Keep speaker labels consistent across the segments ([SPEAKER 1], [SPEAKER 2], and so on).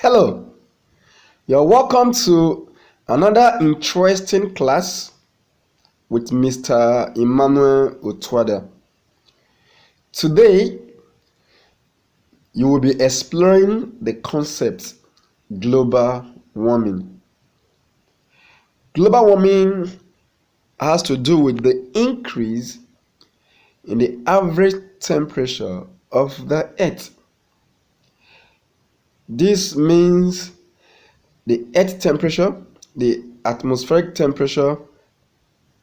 [SPEAKER 1] Hello, you're welcome to another interesting class with Mr. Emmanuel Otwada. Today, you will be exploring the concept global warming. Global warming has to do with the increase in the average temperature of the Earth. This means the Earth temperature, the atmospheric temperature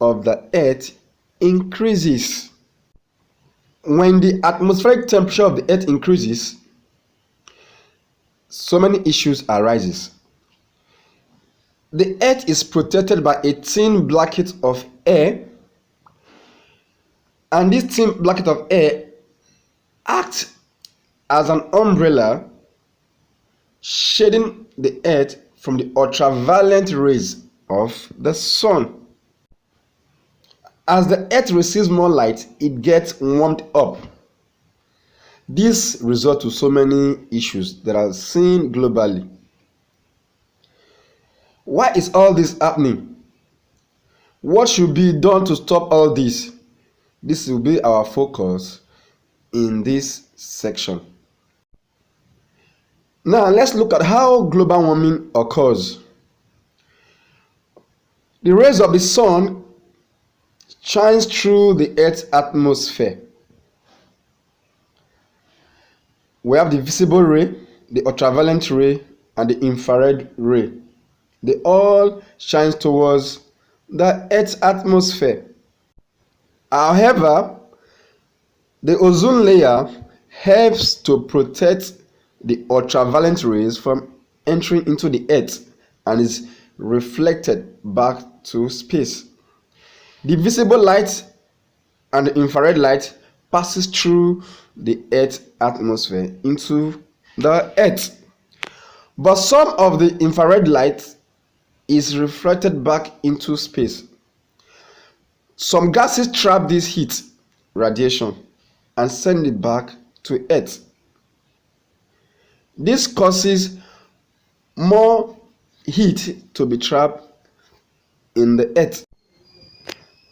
[SPEAKER 1] of the Earth increases. When the atmospheric temperature of the Earth increases, so many issues arises. The Earth is protected by a thin blanket of air, and this thin blanket of air acts as an umbrella shading the Earth from the ultraviolet rays of the sun. As the Earth receives more light, it gets warmed up. This results to so many issues that are seen globally. Why is all this happening? What should be done to stop all this? This will be our focus in this section. Now let's look at how global warming occurs. The rays of the sun shines through the Earth's atmosphere. We have the visible ray, the ultraviolet ray, and the infrared ray. They all shine towards the Earth's atmosphere. However, the ozone layer helps to protect the ultraviolet rays from entering into the Earth and is reflected back to space. The visible light and the infrared light passes through the Earth's atmosphere into the Earth. But some of the infrared light is reflected back into space. Some gases trap this heat radiation and send it back to Earth. This causes more heat to be trapped in the Earth.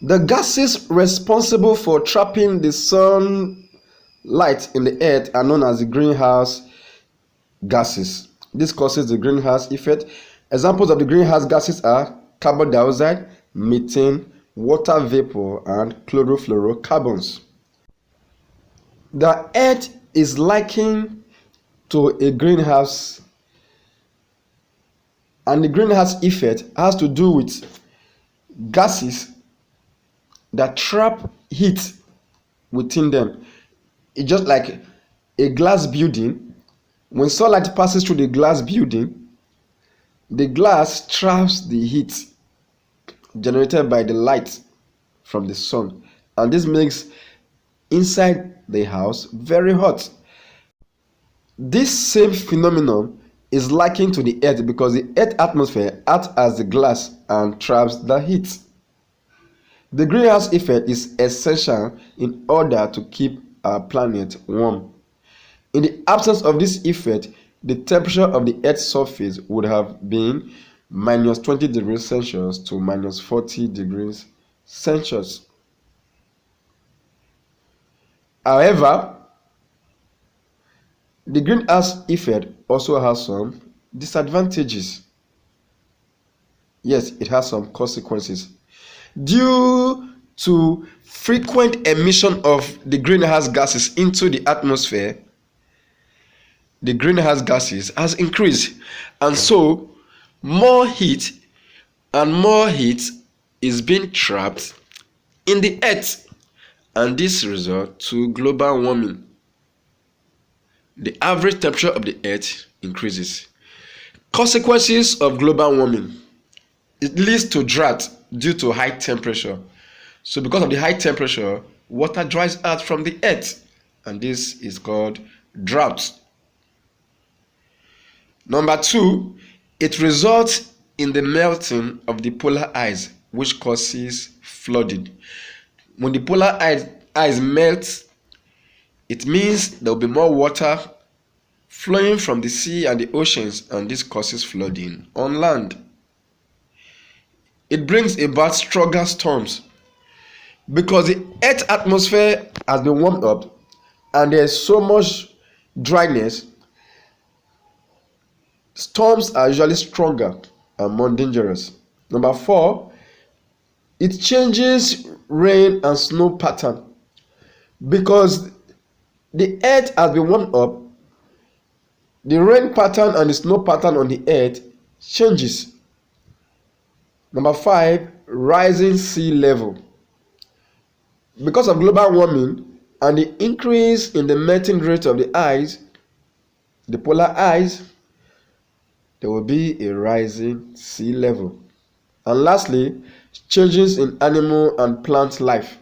[SPEAKER 1] The gases responsible for trapping the sunlight in the Earth are known as the greenhouse gases. This causes the greenhouse effect. Examples of the greenhouse gases are carbon dioxide, methane, water vapor, and chlorofluorocarbons. The Earth is likened to a greenhouse, and the greenhouse effect has to do with gases that trap heat within them. It's just like a glass building. When sunlight passes through the glass building, the glass traps the heat generated by the light from the sun, and this makes inside the house very hot. This same phenomenon is likened to the Earth because the Earth atmosphere acts as the glass and traps the heat. The greenhouse effect is essential in order to keep our planet warm. In the absence of this effect, the temperature of the Earth's surface would have been minus 20 degrees Celsius to minus 40 degrees Celsius. However, the greenhouse effect also has some disadvantages. Yes, it has some consequences. Due to frequent emission of the greenhouse gases into the atmosphere, the greenhouse gases has increased, and so more heat is being trapped in the Earth, and this results to global warming. The average temperature of the Earth increases. Consequences of global warming: it leads to drought due to high temperature. So because of the high temperature, water dries out from the Earth, and this is called drought. Number 2, it results in the melting of the polar ice, which causes flooding. When the polar ice melts, it means there will be more water flowing from the sea and the oceans, and this causes flooding on land. It brings about stronger storms because the earth atmosphere has been warmed up and there's so much dryness. Storms are usually stronger and more dangerous. Number 4, it changes rain and snow pattern because the earth has been warmed up. The rain pattern and the snow pattern on the earth changes. Number 5, rising sea level. Because of global warming and the increase in the melting rate of the ice, the polar ice, there will be a rising sea level. And lastly, changes in animal and plant life.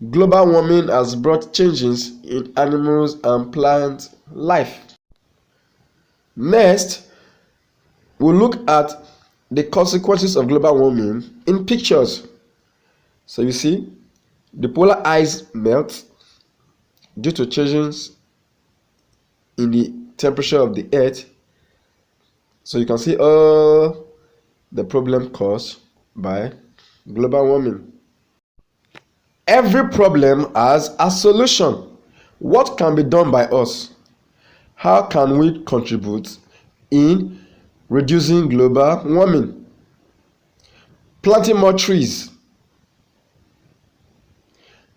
[SPEAKER 1] Global warming has brought changes in animals and plant life. Next, we'll look at the consequences of global warming in pictures. So you see, the polar ice melts due to changes in the temperature of the earth. So you can see all the problem caused by global warming. Every problem has a solution. What can be done by us? How can we contribute in reducing global warming? Planting more trees,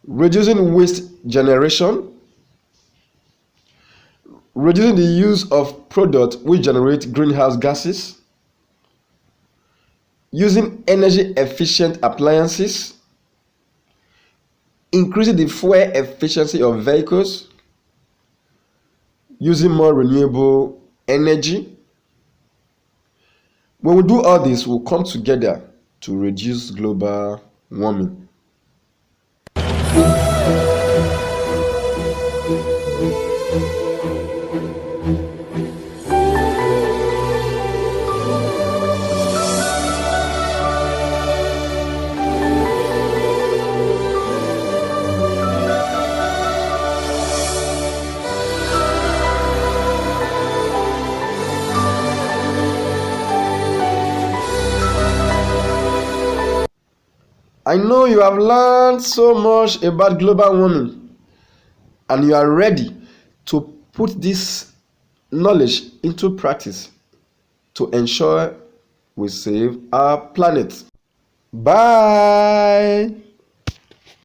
[SPEAKER 1] reducing waste generation, reducing the use of products which generate greenhouse gases, using energy efficient appliances, increasing the fuel efficiency of vehicles, using more renewable energy. When we do all this, we'll come together to reduce global warming. I know you have learned so much about global warming and you are ready to put this knowledge into practice to ensure we save our planet. Bye.